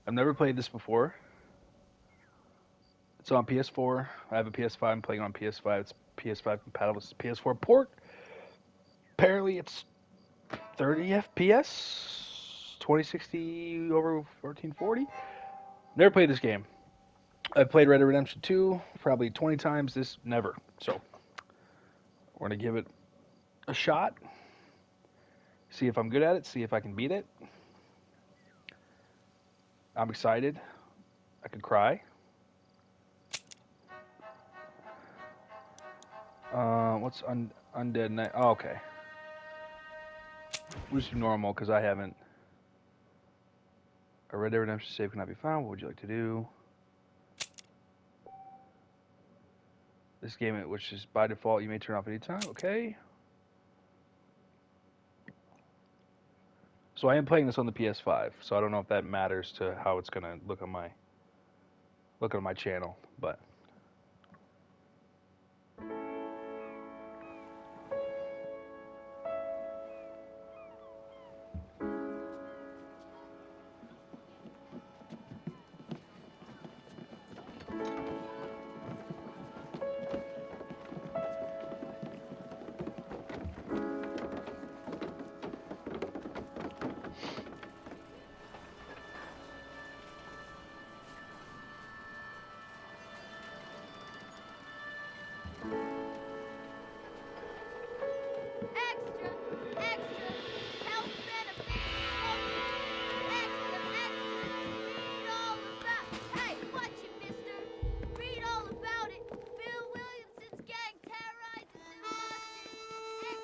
I've never played this before. It's on PS4. I have a PS5. I'm playing on PS5. It's PS5 compatible. It's PS4 port. Apparently, it's 30 FPS, 2060 over 1440. Never played this game. I've played Red Dead Redemption 2 probably 20 times. This never. So we're gonna give it a shot. See if I'm good at it. See if I can beat it. I'm excited. I could cry. What's Undead Night? Oh, okay. We'll just do normal because I haven't. A Red Dead Redemption save cannot be found. What would you like to do? This game, which is by default, you may turn off anytime. Okay. So I am playing this on the PS5, so I don't know if that matters to how it's gonna look on my channel, but Extra, extra, health benefits extra, extra. Read all about. Hey, watch it, mister. Read all about it. Bill Williamson's gang terrorizes New York City.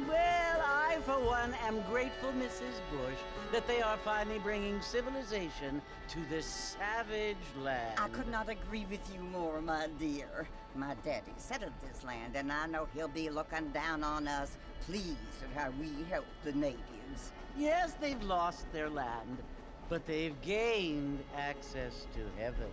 Well, I, for one, am grateful, Mrs. Bush, that they are finally bringing civilization to this savage land. I could not agree with you more, my dear. My daddy settled this land, and I know he'll be looking down on us, pleased at how we help the natives. Yes, they've lost their land, but they've gained access to heaven.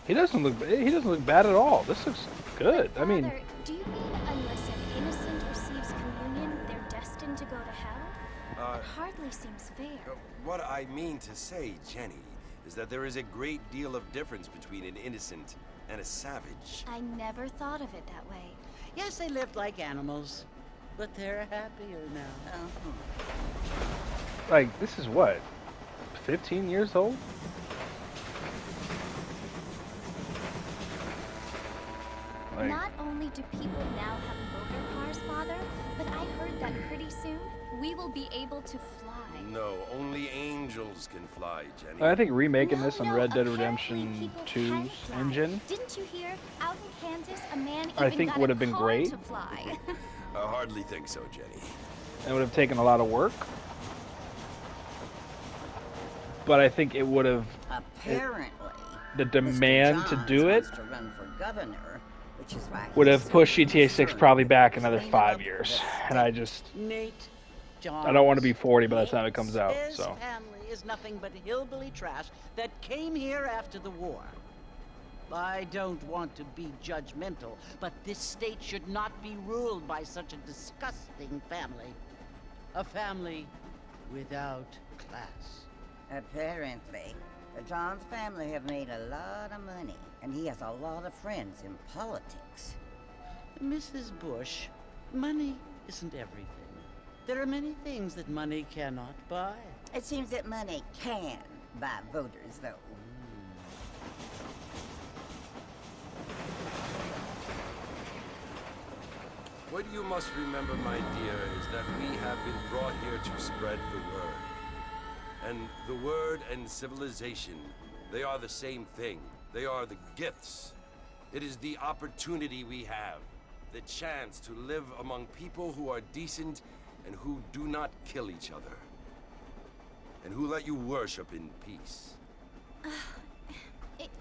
he doesn't look bad at all. This looks good. But I mean, Father, do you mean unless an innocent receives communion, they're destined to go to hell? It hardly seems fair. What I mean to say, Jenny, is that there is a great deal of difference between an innocent and a savage. I never thought of it that way. Yes, they lived like animals, but they're happier now. like this is what, 15 years old? Like, Not only do people now have motor cars, Father, but I heard that pretty soon we will be able to fly. No, only angels can fly, Jenny. I think remaking No, this on no, Red Dead apparently Redemption people can 2's fly. engine, Didn't you hear? Out in Kansas, a man I even think got would a have been car great. to fly. I hardly think so, Jenny. it would have taken a lot of work, but I think it would have Apparently, the Mr. demand to Johns do it wants to run for governor, which is why would he's have so pushed GTA 6 concerned probably with back another cleaning 5 up years, the and I state. just Nate, John. I don't want to be 40 by the time it comes out. His So family is nothing but hillbilly trash that came here after the war. I don't want to be judgmental, but this state should not be ruled by such a disgusting family. A family without class. Apparently. John's family have made a lot of money, and he has a lot of friends in politics. Mrs. Bush, money isn't everything. There are many things that money cannot buy. It seems that money can buy voters, though. What you must remember, my dear, is that we have been brought here to spread the word. And the word and civilization, they are the same thing. They are the gifts. It is the opportunity we have, the chance to live among people who are decent and who do not kill each other. And who let you worship in peace.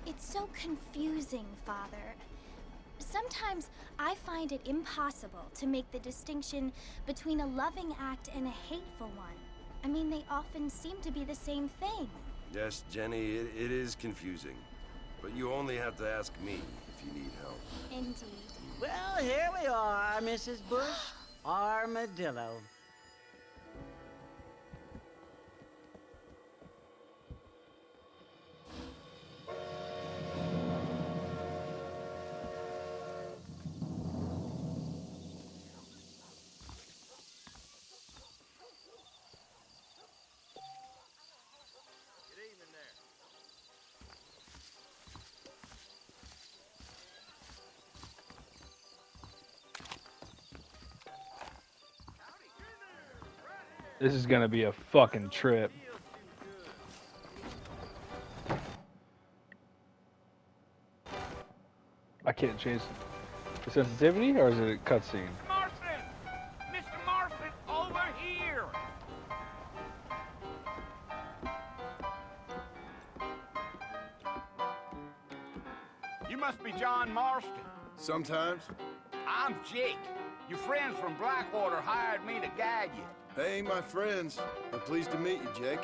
It's so confusing, Father. Sometimes I find it impossible to make the distinction between a loving act and a hateful one. I mean, they often seem to be the same thing. Yes, Jenny, it is confusing. But you only have to ask me if you need help. Indeed. Well, here we are, Mrs. Bush. Armadillo. This is gonna be a fucking trip. I can't change the sensitivity, or is it a cutscene? Marston! Mr. Marston, over here! You must be John Marston. Sometimes. I'm Jake. Your friends from Blackwater hired me to guide you. They ain't my friends. I'm pleased to meet you, Jake.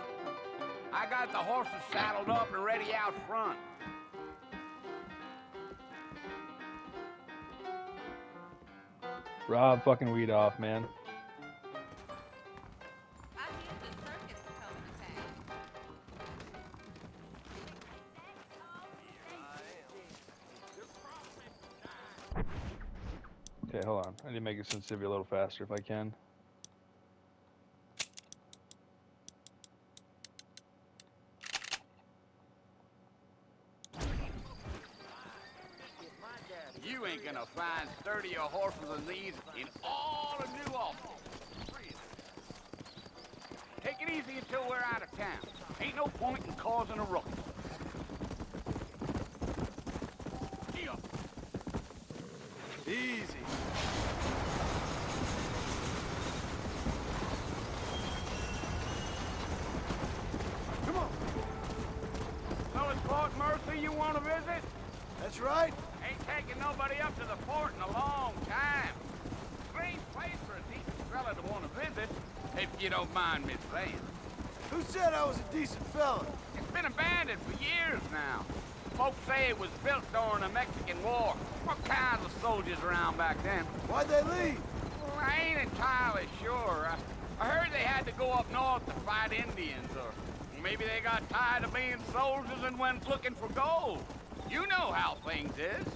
I got the horses saddled up and ready out front. Rob fucking weed off, man. I hear the circus is coming to town. Okay, hold on. I need to make the sensitivity a little faster if I can. You ain't gonna find sturdier horses than these in all of New Albany. Take it easy until we're out of town. Ain't no point in causing a ruckus. Easy. Come on. So it's Fort Mercy you want to visit? That's right. Ain't taking nobody up to the fort in a long time. Strange place for a decent fella to want to visit, if you don't mind me saying. Who said I was a decent fella? It's been abandoned for years now. Folks say it was built during the Mexican War. What kinds of soldiers around back then? Why'd they leave? Well, I ain't entirely sure. I heard they had to go up north to fight Indians, or maybe they got tired of being soldiers and went looking for gold. You know how things is.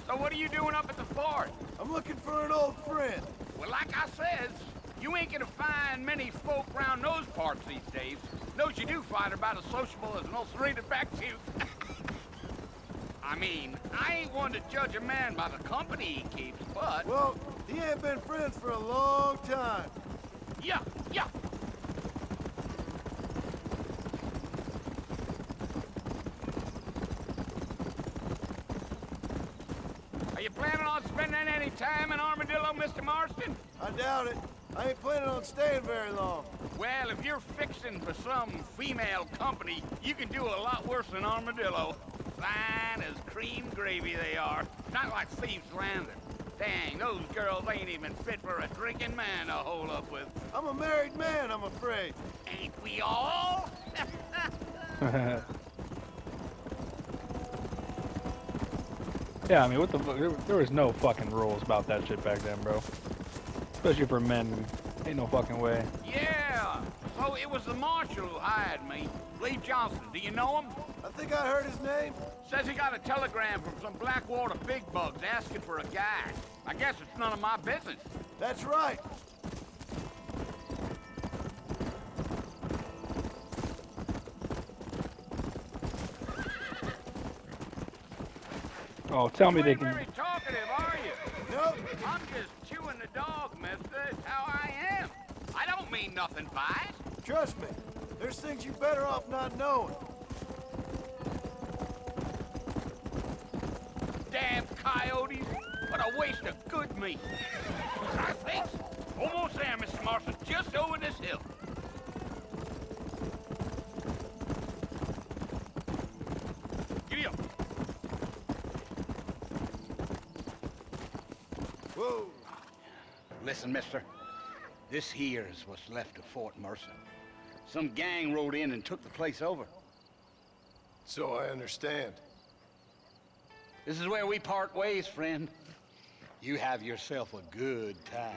So what are you doing up at the fort? I'm looking for an old friend. Well, like I says, you ain't gonna find many folk around those parts these days. Those you do find are about as sociable as an ulcerated back tooth. I mean, I ain't one to judge a man by the company he keeps, but... Well, he ain't been friends for a long time. Yeah. Are you planning on spending any time in Armadillo, Mr. Marston? I doubt it. I ain't planning on staying very long. Well, if you're fixing for some female company, you can do a lot worse than Armadillo. Fine as cream gravy they are. Not like Thieves Landing. Dang, those girls ain't even fit for a drinking man to hole up with. I'm a married man, I'm afraid. Ain't we all? Yeah, I mean, what the fuck? There was no fucking rules about that shit back then, bro. Especially for men. Ain't no fucking way. Yeah, So it was the marshal who hired me, Lee Johnson. Do you know him? I think I heard his name. Says he got a telegram from some Blackwater big bugs asking for a guy. I guess it's none of my business. That's right. Oh, tell me You they ain't can. very talkative, are you? Nope. I'm just chewing the dog, mister. It's how I am. I don't mean nothing by it. Trust me. There's things you better off not knowing. Damn coyotes. What a waste of good meat. I think. Almost there, Mr. Marston. Just over this hill. Giddy up. Whoa. Listen, mister. This here is what's left of Fort Mercer. Some gang rode in and took the place over. So I understand. This is where we part ways, friend. You have yourself a good time.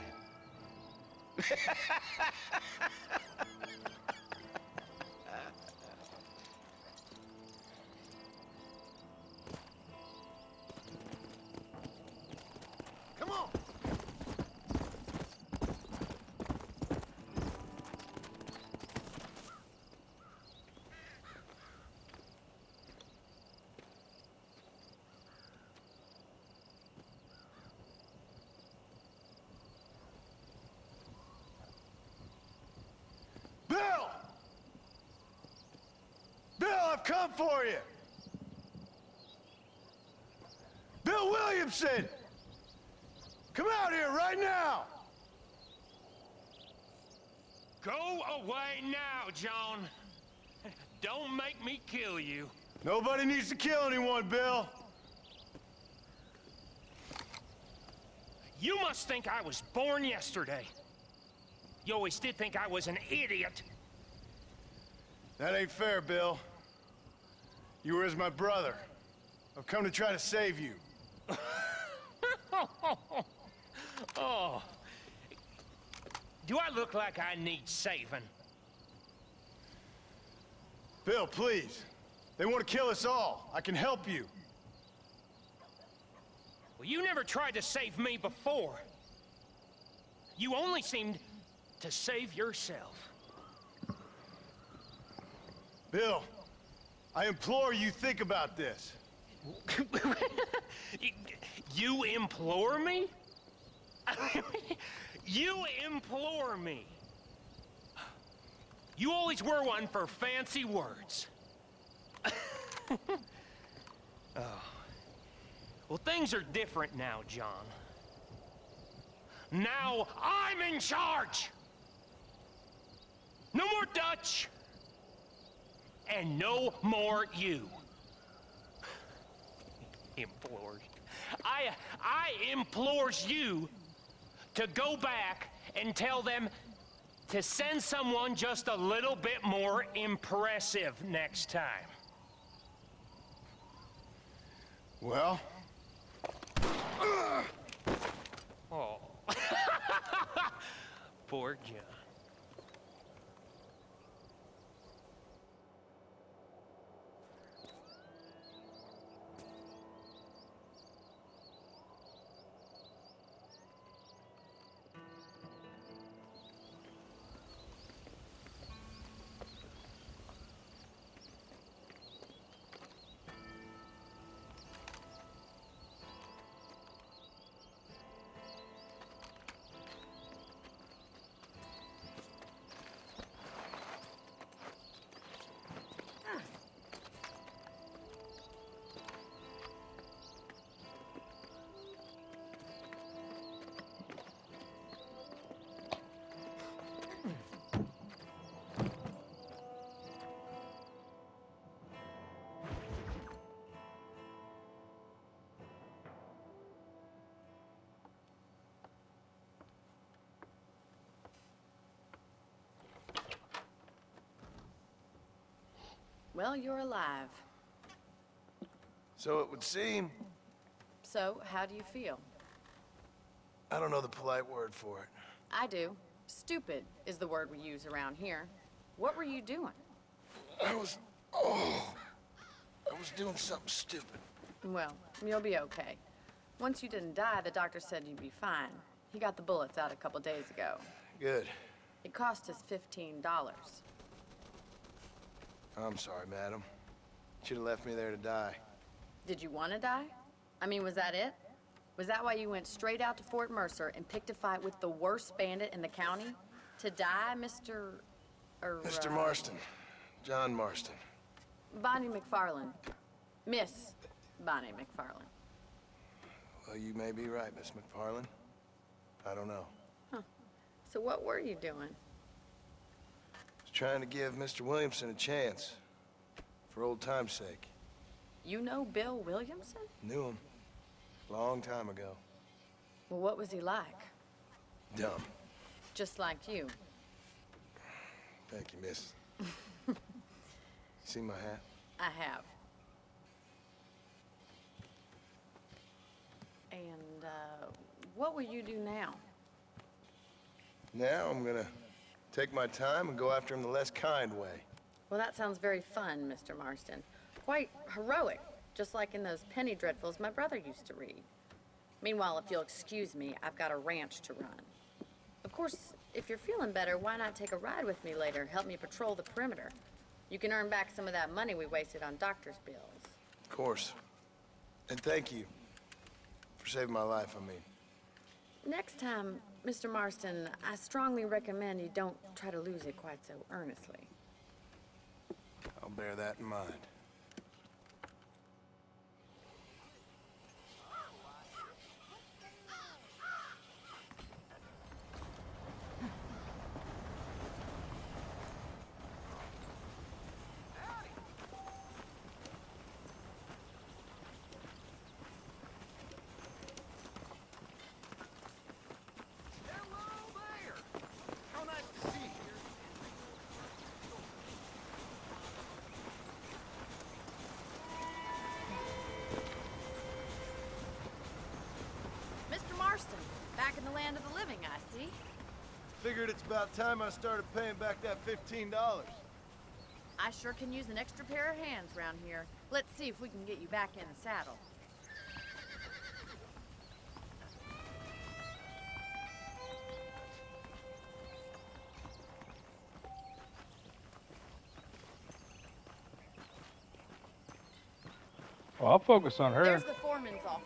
Come on. Bill! Bill, I've come for you! Bill Williamson! Come out here right now! Go away now, John. Don't make me kill you. Nobody needs to kill anyone, Bill. You must think I was born yesterday. You always did think I was an idiot. That ain't fair, Bill. You were as my brother. I've come to try to save you. Oh. Do I look like I need saving? Bill, please. They want to kill us all. I can help you. Well, you never tried to save me before. You only seemed to save yourself. Bill, I implore you think about this. You implore me? You implore me. You always were one for fancy words. Oh. Well, things are different now, John. Now I'm in charge! No more Dutch! And no more you. Implores. I implores you to go back and tell them to send someone just a little bit more impressive next time. Well? Oh. Poor John. Well, you're alive. So it would seem. So, how do you feel? I don't know the polite word for it. I do. Stupid is the word we use around here. What were you doing? I was doing something stupid. Well, you'll be okay. Once you didn't die, the doctor said you'd be fine. He got the bullets out a couple days ago. Good. It cost us $15. I'm sorry, madam. Should have left me there to die. Did you want to die? I mean, was that it? Was that why you went straight out to Fort Mercer and picked a fight with the worst bandit in the county? To die, Mr. Mr. Marston. John Marston. Bonnie McFarland. Miss Bonnie McFarland. Well, you may be right, Miss McFarland. I don't know. So what were you doing? Was trying to give Mr. Williamson a chance. For old time's sake. You know Bill Williamson? Knew him. Long time ago. Well, what was he like? Dumb. Just like you. Thank you, miss. See my hat? I have. And, what will you do now? Now I'm gonna take my time and go after him the less kind way. Well, that sounds very fun, Mr. Marston. Quite heroic, just like in those penny dreadfuls my brother used to read. Meanwhile, if you'll excuse me, I've got a ranch to run. Of course, if you're feeling better, why not take a ride with me later? Help me patrol the perimeter. You can earn back some of that money we wasted on doctor's bills. Of course. And thank you for saving my life, I mean. Next time, Mr. Marston, I strongly recommend you don't try to lose it quite so earnestly. I'll bear that in mind. Mr. Marston, back in the land of the living, I see. Figured it's about time I started paying back that $15. I sure can use an extra pair of hands around here. Let's see if we can get you back in the saddle. Well, I'll focus on her. There's the foreman's office.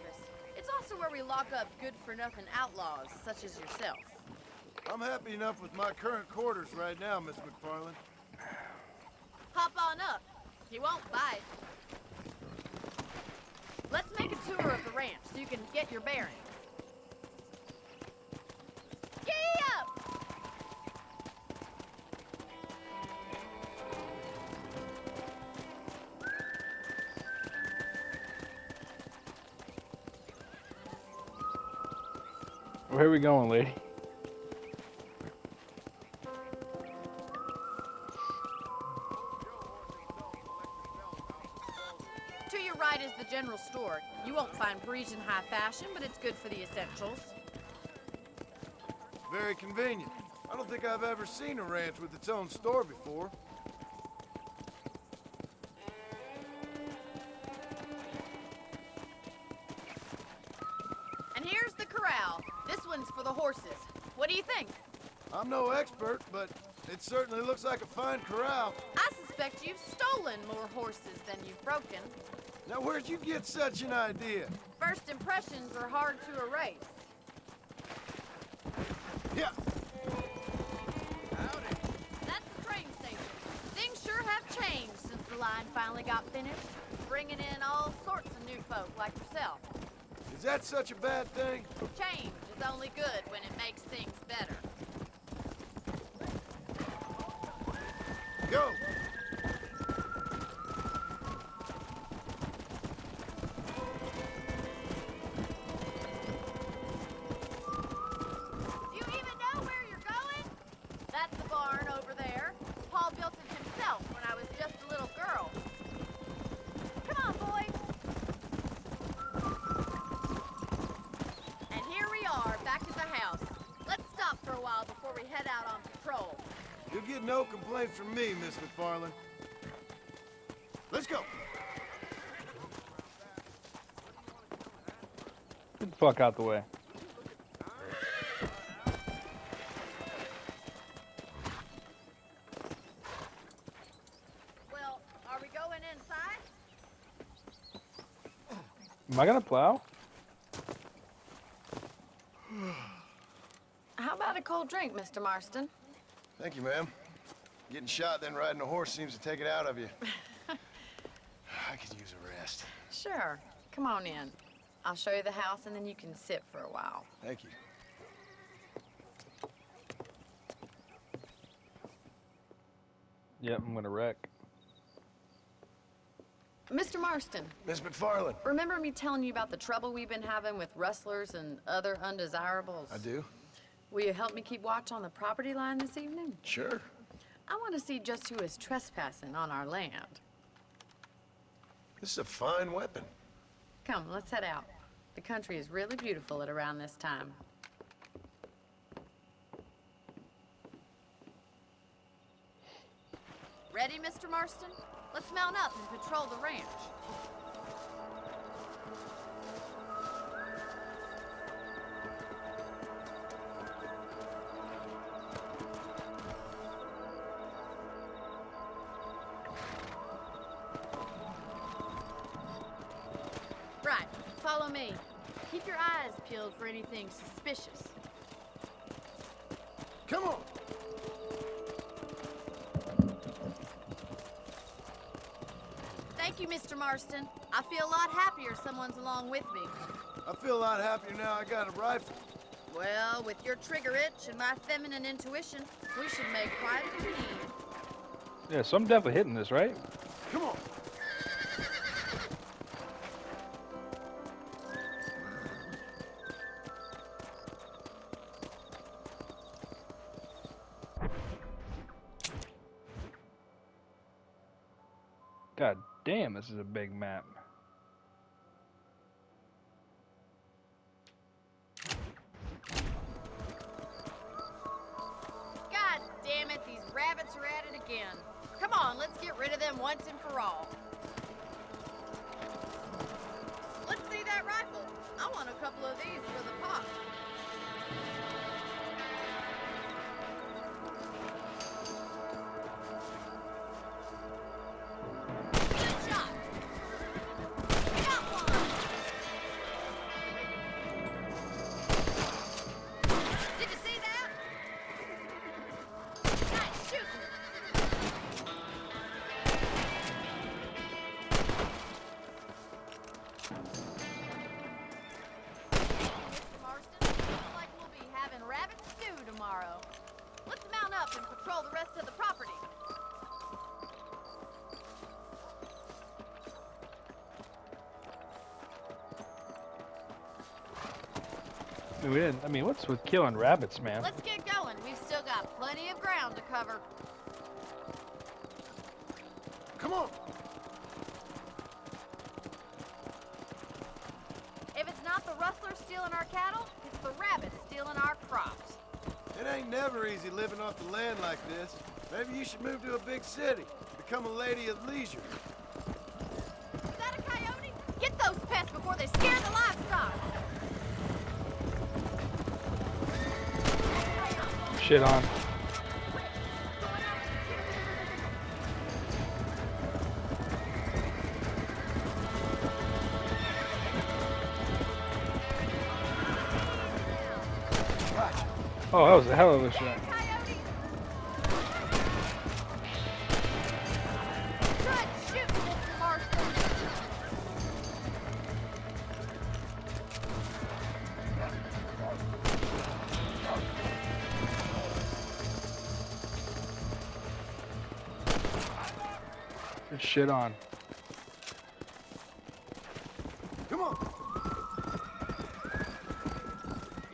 It's also where we lock up good-for-nothing outlaws, such as yourself. I'm happy enough with my current quarters right now, Miss McFarland. Hop on up. You won't bite. Let's make a tour of the ranch so you can get your bearings. Giddy up! Where are we going, lady? To your right is the general store. You won't find Parisian high fashion, but it's good for the essentials. Very convenient. I don't think I've ever seen a ranch with its own store before. And here's the corral. This one's for the horses. What do you think? I'm no expert, but it certainly looks like a fine corral. I suspect you've stolen more horses than you've broken. Now, where'd you get such an idea? First impressions are hard to erase. Yeah. That's the train station. Things sure have changed since the line finally got finished, bringing in all sorts of new folk like yourself. Is that such a bad thing? Change is only good when it makes things better. Go! Do you even know where you're going? That's the barn over there. Paul built it himself when I was just a little girl. Come on, boys. And here we are, back at the house. Let's stop for a while before we head out on patrol. You'll get no complaints from me, Miss McFarland. Let's go. Get the fuck out the way. Well, are we going inside? Am I gonna plow? How about a cold drink, Mr. Marston? Thank you, ma'am. Getting shot, then riding a horse seems to take it out of you. I could use a rest. Sure. Come on in. I'll show you the house, and then you can sit for a while. Thank you. Yep, I'm gonna wreck. Mr. Marston, Miss McFarland. remember me telling you about the trouble we've been having with rustlers and other undesirables? I do. Will you help me keep watch on the property line this evening? Sure. I want to see just who is trespassing on our land. This is a fine weapon. Come, let's head out. The country is really beautiful at around this time. Ready, Mr. Marston? Let's mount up and patrol the ranch. Right, follow me. Keep your eyes peeled for anything suspicious. Come on. Thank you, Mr. Marston. I feel a lot happier someone's along with me. I feel a lot happier now I got a rifle. Well, with your trigger itch and my feminine intuition, we should make quite a team. Yeah, so I'm definitely hitting this, right? Come on. God damn, this is a big map. God damn it, these rabbits are at it again. Come on, let's get rid of them once and for all. Let's see that rifle. I want a couple of these for the pop. Good shot. Got one. Did you see that? Nice shooting. Mr. Marston, looks like we'll be having rabbit stew tomorrow. Let's mount up and patrol the rest of the property. I mean, we didn't. I mean, what's with killing rabbits, man? Let's get going. We've still got plenty of ground to cover. Come on. If it's not the rustlers stealing our cattle, it's the rabbits stealing our crops. It ain't never easy living off the land like this. Maybe you should move to a big city. Become a lady of leisure. Is that a coyote? Get those pests before they scare the livestock. Shit on. Oh, that was a hell of a shot. Coyote! Good shooting, Mr. Marston. Good shit on. Come on.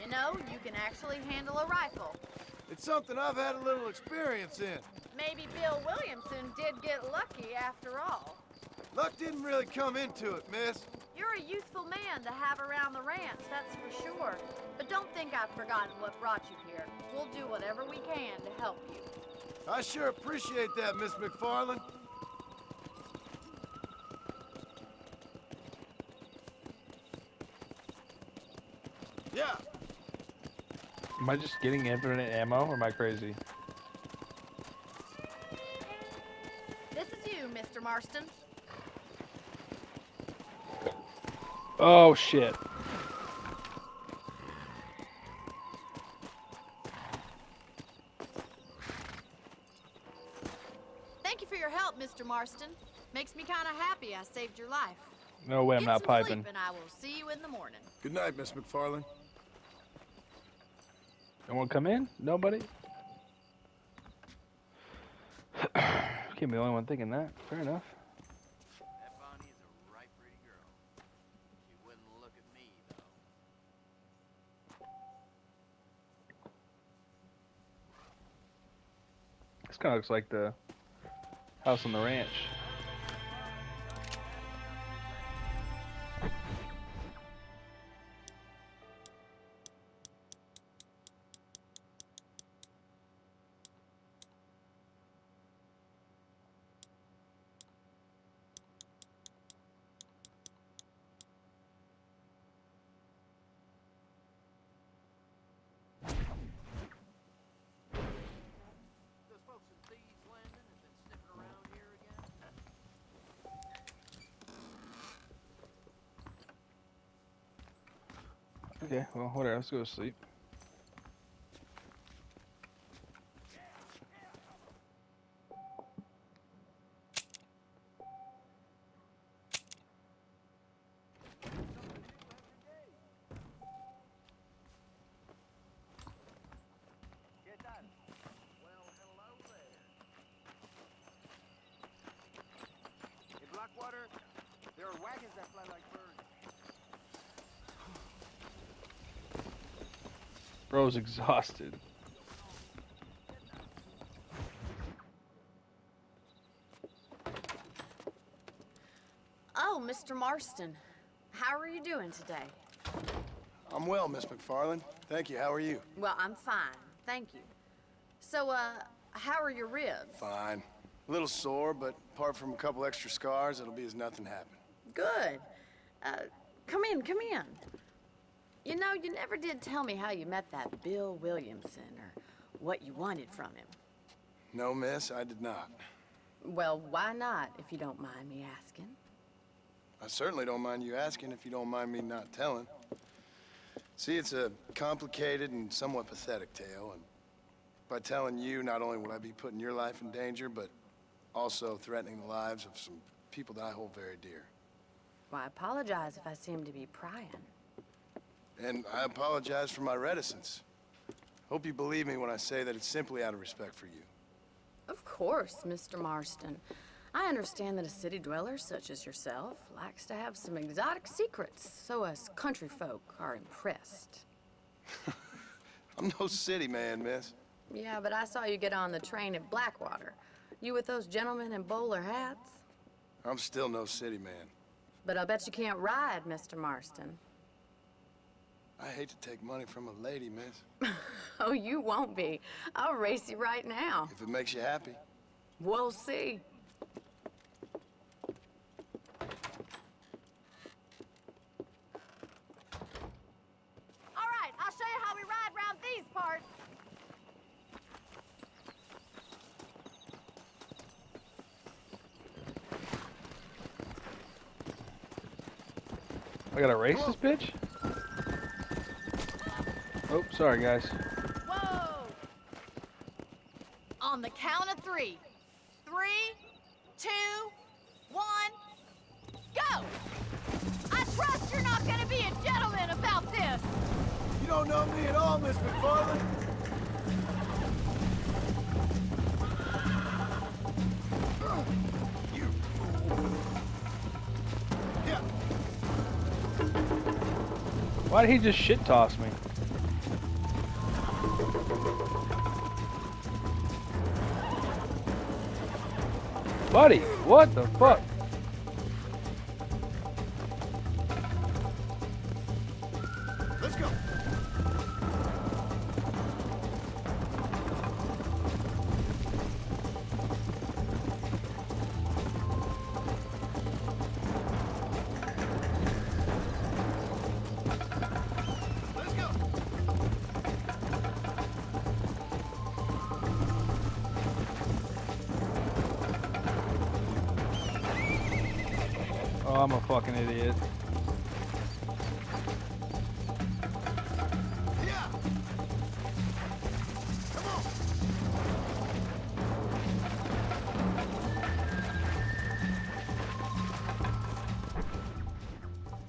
You know, you can actually handle a rifle. It's something I've had a little experience in. Maybe Bill Williamson did get lucky after all. Luck didn't really come into it, miss. You're a useful man to have around the ranch, that's for sure. But don't think I've forgotten what brought you here. We'll do whatever we can to help you. I sure appreciate that, Miss McFarland. Yeah. Am I just getting infinite ammo, or am I crazy? This is you, Mr. Marston. Oh, shit. Thank you for your help, Mr. Marston. Makes me kind of happy I saved your life. No way, I'm Get not some piping. sleep and I will see you in the morning. Good night, Miss McFarland. No one come in? Nobody? Can't be the only one thinking that. Fair enough. That Bonnie is a right pretty girl. She wouldn't look at me, though. This kind of looks like the house on the ranch. Those folks in Thieves Landing have been sniffing around here again. Okay, well, whatever. Let's go to sleep. Well, hello there. In Blackwater, there are wagons that fly like birds. Bro's exhausted. Oh, Mr. Marston. How are you doing today? I'm well, Miss McFarland. Thank you. How are you? Well, I'm fine. Thank you. So, how are your ribs? Fine. A little sore, but apart from a couple extra scars, it'll be as nothing happened. Good. Come in, come in. You know, you never did tell me how you met that Bill Williamson or what you wanted from him. No, miss, I did not. Well, why not, if you don't mind me asking? I certainly don't mind you asking if you don't mind me not telling. See, it's a complicated and somewhat pathetic tale, and by telling you, not only will I be putting your life in danger, but also threatening the lives of some people that I hold very dear. Well, I apologize if I seem to be prying. And I apologize for my reticence. Hope you believe me when I say that it's simply out of respect for you. Of course, Mr. Marston. I understand that a city dweller such as yourself likes to have some exotic secrets, so us country folk are impressed. I'm no city man, miss. Yeah, but I saw you get on the train at Blackwater. You with those gentlemen in bowler hats? I'm still no city man. But I bet you can't ride, Mr. Marston. I hate to take money from a lady, miss. Oh, you won't be. I'll race you right now. If it makes you happy. We'll see. All right, I'll show you how we ride around these parts. I gotta race this bitch? Oh, sorry, guys. Whoa! On the count of 3. 3, 2, 1, go! I trust you're not gonna be a gentleman about this. You don't know me at all, Miss McFarland. You fool. Yeah. Why did he just shit toss me? Buddy, what the fuck? Let's go. Oh, I'm a fucking idiot. Yeah. Come on.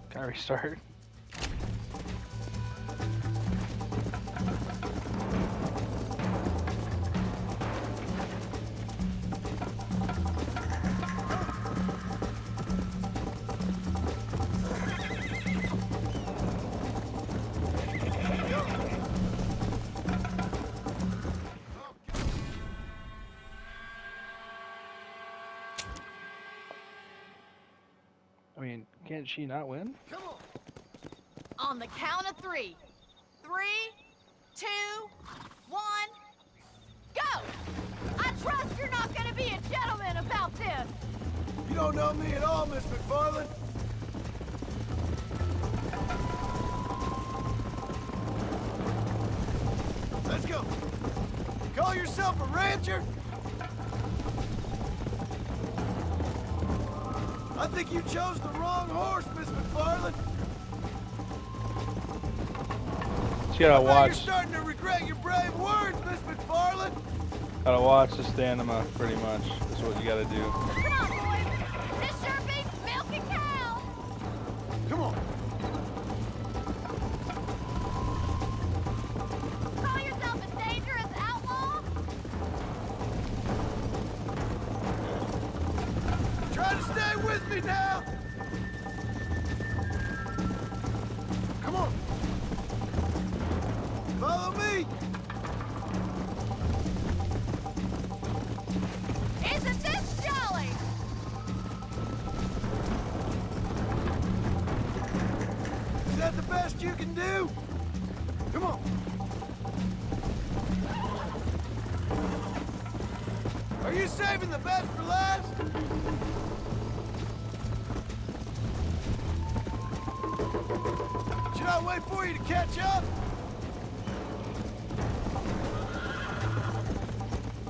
Can I restart? I mean, can't she not win? Come on. On the count of 3. 3, 2, 1, go! I trust you're not gonna be a gentleman about this. You don't know me at all, Miss McFarland. Let's go. Call yourself a rancher? I think you chose the wrong horse, Miss McFarland. She gotta I bet you're watch. starting to regret your brave words, Miss McFarland. Gotta watch the stamina, pretty much. That's what you gotta do. Come on, boys. This sure beats milking cows. Come on. Call yourself a dangerous outlaw? Try to stay with me now. Come on. Follow me. Isn't this jolly? Is that the best you can do? Come on. Are you saving the best for last? Should I wait for you to catch up?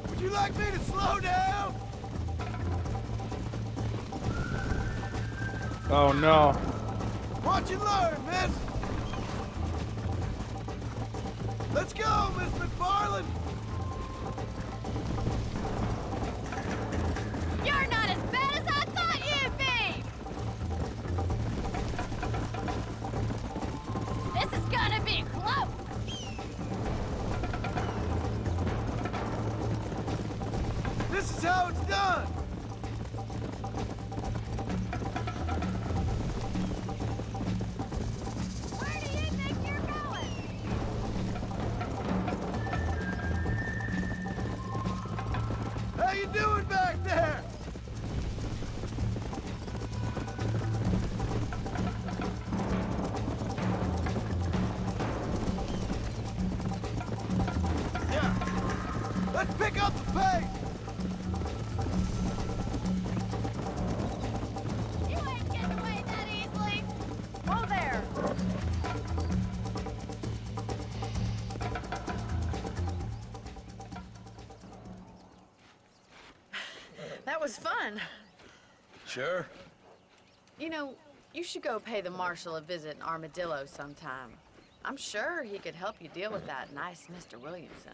Would you like me to slow down? Oh no. Watch and learn, miss. Let's go, Miss McFarland. You're not as bad as I thought you'd be! This is gonna be close! This is how it's done. Where do you think you're going? How you doing back there? Yeah. Let's pick up the pace. You ain't getting away that easily! Whoa there! That was fun. Sure. You know, you should go pay the marshal a visit in Armadillo sometime. I'm sure he could help you deal with that nice Mr. Williamson.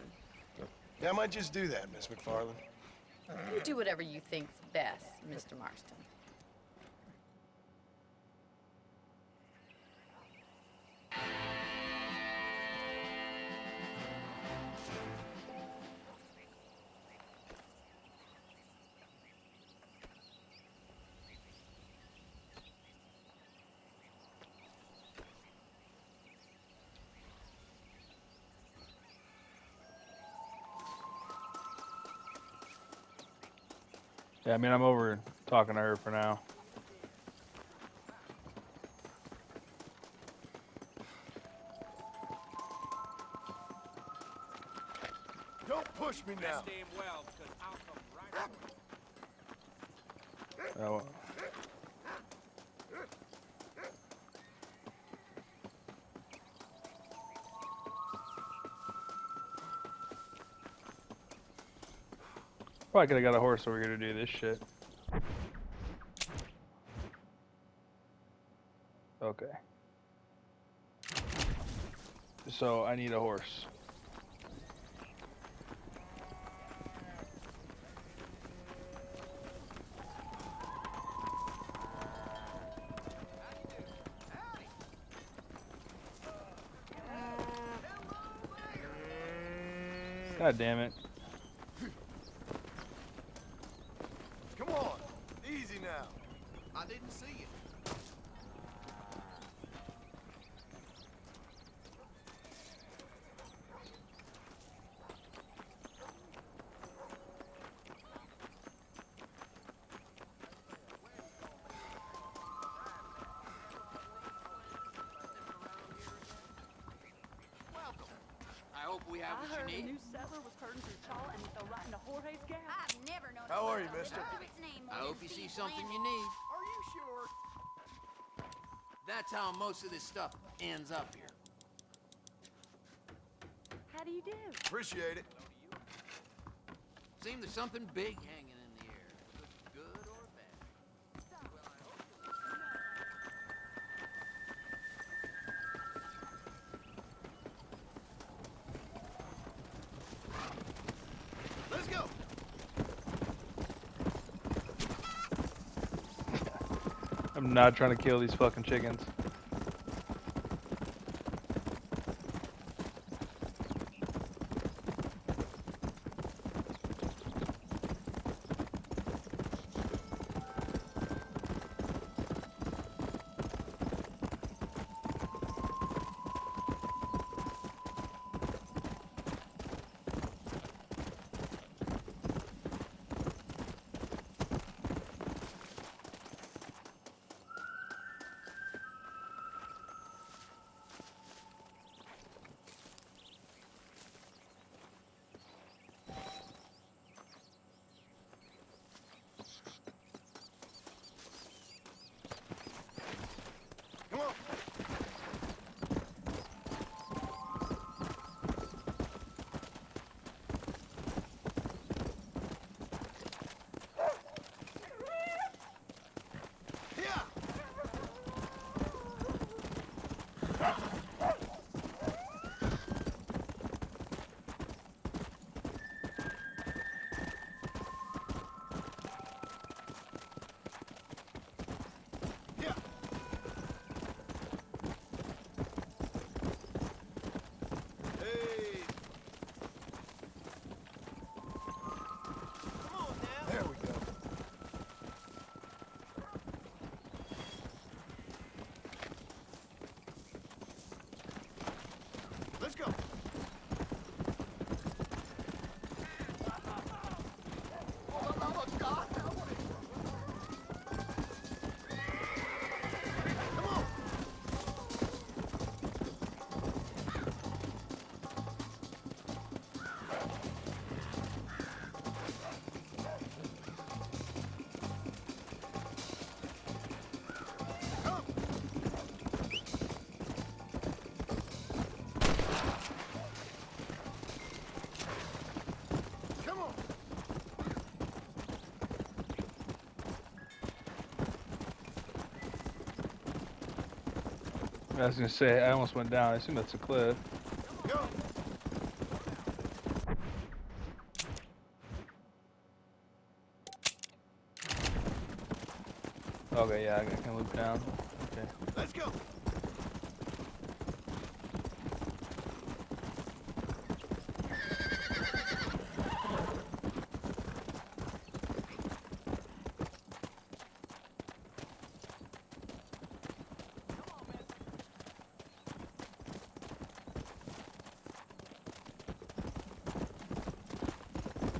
Yeah, I might just do that, Miss McFarland. You do whatever you think's best, Mr. Marston. Yeah, I mean, I'm over talking to her for now. Don't push me now. Oh, well. Probably could have got a horse over here to do this shit. Okay. So I need a horse. God damn it. Come on, easy now. I didn't see you. I hope we have what you need. new settler was herding through Chala and he fell right into Jorge's gap. I've never known How are you, a mister? its name I more hope than you see Steve something Blanchard. you need. Are you sure? That's how most of this stuff ends up here. How do you do? Appreciate it. Seems there's something big hanging in the air. Good or bad. Let's go. I'm not trying to kill these fucking chickens. Come on. Yeah. Yeah. Hey. Come on now. There we go. Let's go. Come on. Come. Come on. I was gonna say, I almost went down. I assume that's a cliff. Go. Okay, yeah, I can loop down. Okay. Let's go.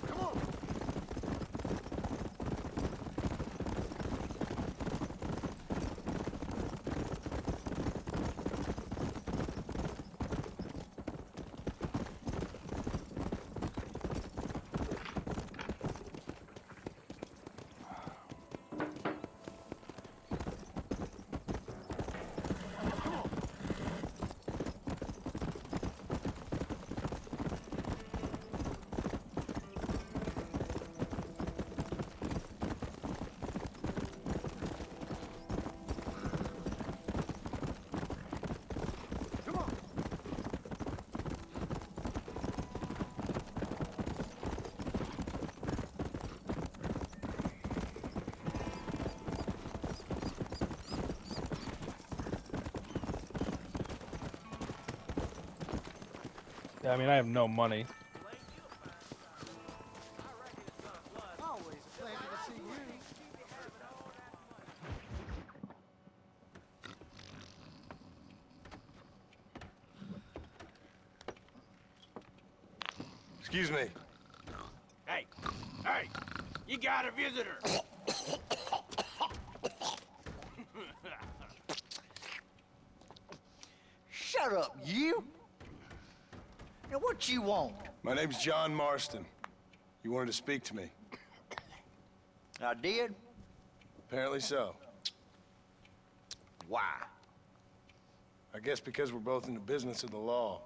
Come on. Yeah, I mean, I have no money. Always a pleasure to see you. Excuse me. Hey, hey, you got a visitor. Shut up, you! Now, what you want? My name's John Marston. You wanted to speak to me. I did? Apparently so. Why? I guess because we're both in the business of the law.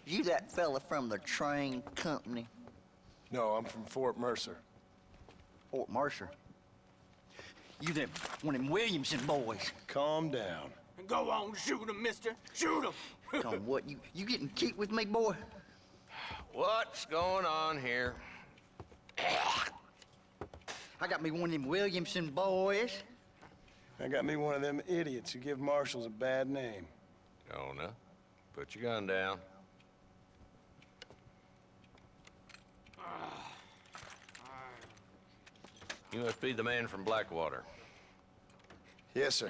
You that fella from the train company? No, I'm from Fort Mercer. Fort Mercer? You them, one of them Williamson boys. Calm down. Go on, shoot him, mister. Shoot him. Come on, what, you getting kicked with me, boy? What's going on here? I got me one of them Williamson boys. I got me one of them idiots who give marshals a bad name. Jonah, put your gun down. You must be the man from Blackwater. Yes, sir.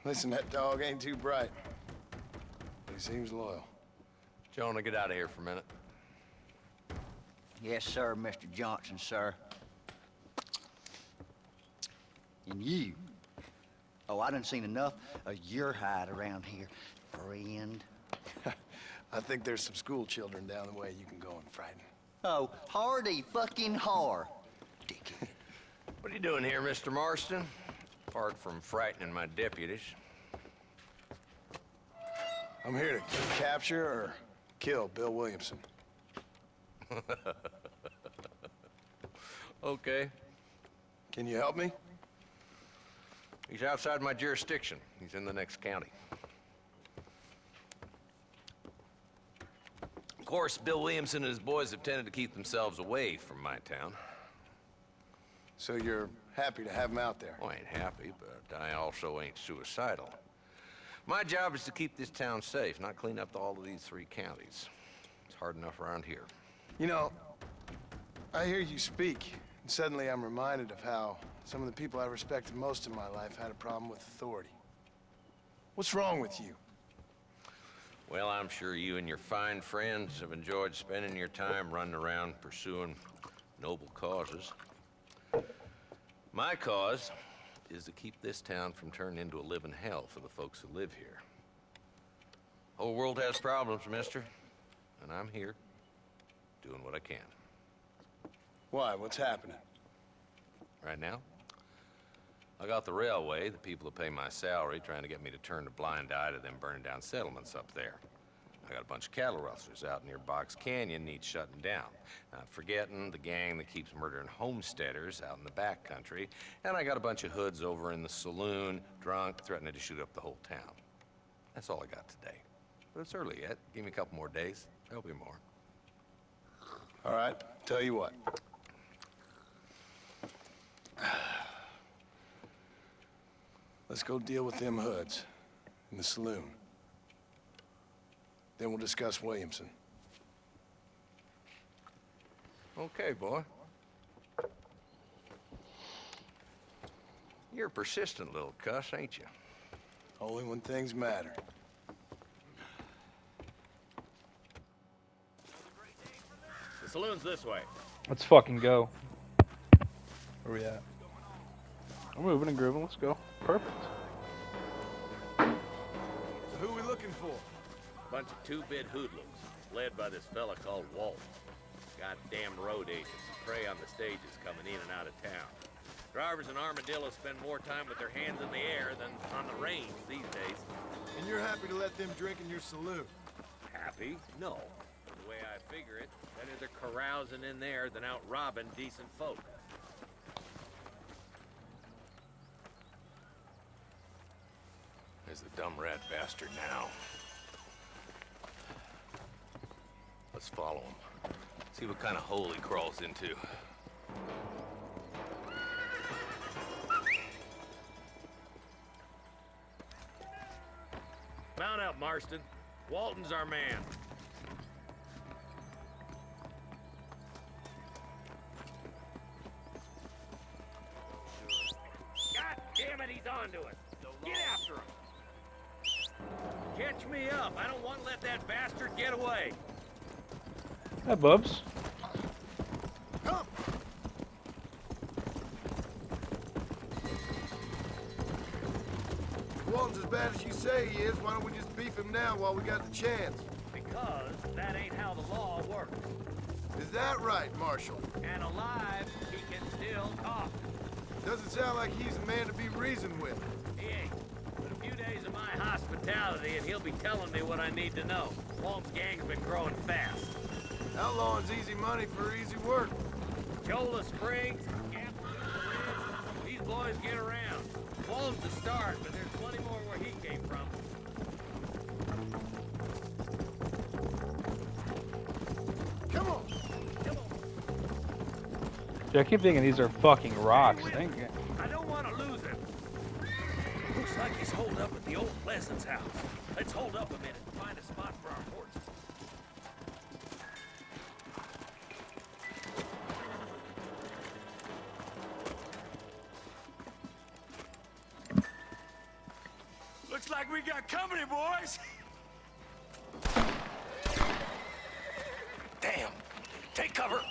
Listen, that dog ain't too bright. But he seems loyal. Jonah, get out of here for a minute. Yes, sir, Mr. Johnson, sir. And you. Oh, I done seen enough of your hide around here, friend. I think there's some school children down the way you can go and frighten. Oh, hardy fucking har. Dickhead. What are you doing here, Mr. Marston? Apart from frightening my deputies. I'm here to capture or kill Bill Williamson. Okay. Can you help me? He's outside my jurisdiction. He's in the next county. Of course, Bill Williamson and his boys have tended to keep themselves away from my town. So you're happy to have him out there? Well, I ain't happy, but I also ain't suicidal. My job is to keep this town safe, not clean up all of these 3 counties. It's hard enough around here. You know, I hear you speak, and suddenly I'm reminded of how some of the people I respected most in my life had a problem with authority. What's wrong with you? Well, I'm sure you and your fine friends have enjoyed spending your time running around pursuing noble causes. My cause is to keep this town from turning into a living hell for the folks who live here. Whole world has problems, mister, and I'm here doing what I can. Why? What's happening? Right now, I got the railway, the people that pay my salary, trying to get me to turn a blind eye to them burning down settlements up there. I got a bunch of cattle rustlers out near Box Canyon needs shutting down. Not forgetting the gang that keeps murdering homesteaders out in the back country. And I got a bunch of hoods over in the saloon, drunk, threatening to shoot up the whole town. That's all I got today. But it's early yet. Give me a couple more days. There'll be more. All right, tell you what. Let's go deal with them hoods in the saloon. Then we'll discuss Williamson. Okay, boy. You're a persistent little cuss, ain't you? Only when things matter. The saloon's this way. Let's fucking go. Where we at? We're moving and grooving. Let's go. Perfect. So who are we looking for? Bunch of 2-bit hoodlums, led by this fella called Walt. Goddamn road agents who prey on the stages coming in and out of town. Drivers in Armadillo spend more time with their hands in the air than on the range these days. And you're happy to let them drink in your saloon? Happy? No. The way I figure it, better they're carousing in there than out robbing decent folk. There's the dumb rat bastard now. Let's follow him. See what kind of hole he crawls into. Marston. Walton's our man. God damn it, he's on to us. Get after him. Catch me up. I don't want to let that bastard get away. Hi, Bubs. Come! Walton's as bad as you say he is. Why don't we just beef him now while we got the chance? Because that ain't how the law works. Is that right, Marshal? And alive, he can still talk. Doesn't sound like he's a man to be reasoned with. He ain't. But a few days of my hospitality and he'll be telling me what I need to know. Walton's gang's been growing fast. Outlawing's easy money for easy work. Chola Springs, these boys get around. Walton's the start, but there's plenty more where he came from. Come on! Come on. Dude, I keep thinking these are fucking rocks. Dang it. I don't want to lose him. Looks like he's holed up at the old Pleasance house. Let's hold up a minute and find a spot for our horses. Looks like we got company, boys. Damn. Take cover.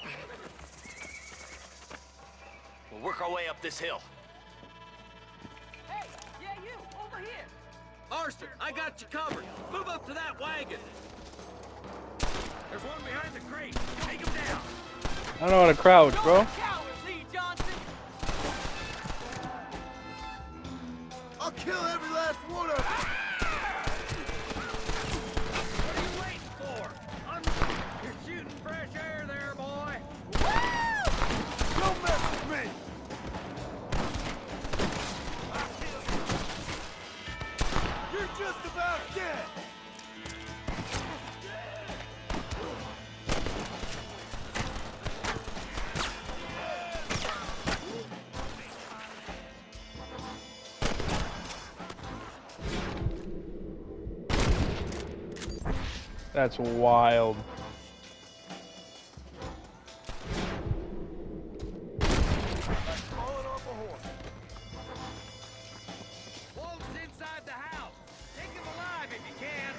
We'll work our way up this hill. Hey, yeah, you, over here. Marston, I got you covered. Move up to that wagon. There's one behind the crate. Take him down. I don't know how to crouch, bro. I'll kill every last one of them! What are you waiting for? You're shooting fresh air there, boy. Don't mess with me! You're just about dead! That's wild. Falling off a horse. Walton's inside the house. Take him alive if you can.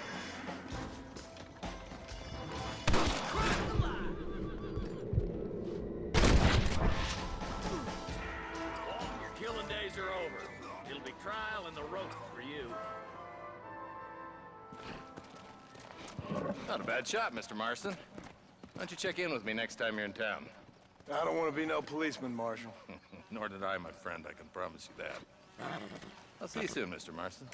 Christ alive! Walton, your killing days are over. It'll be trial and the rope for you. Not a bad shot, Mr. Marston. Why don't you check in with me next time you're in town? I don't want to be no policeman, Marshal. Nor did I, my friend. I can promise you that. I'll see you soon, Mr. Marston.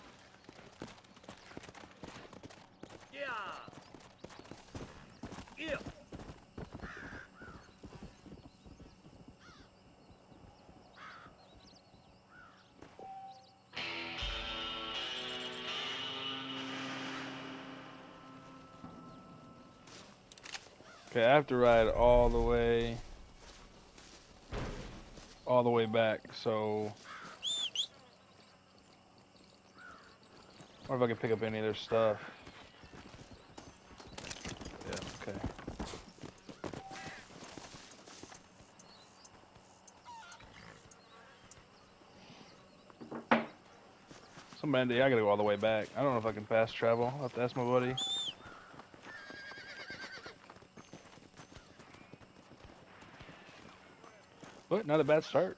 Yeah. Yeah. Okay, I have to ride all the way back, so or if I can pick up any of their stuff. Yeah, okay. Somebody, I gotta go all the way back. I don't know if I can fast travel. I'll have to ask my buddy. But not a bad start.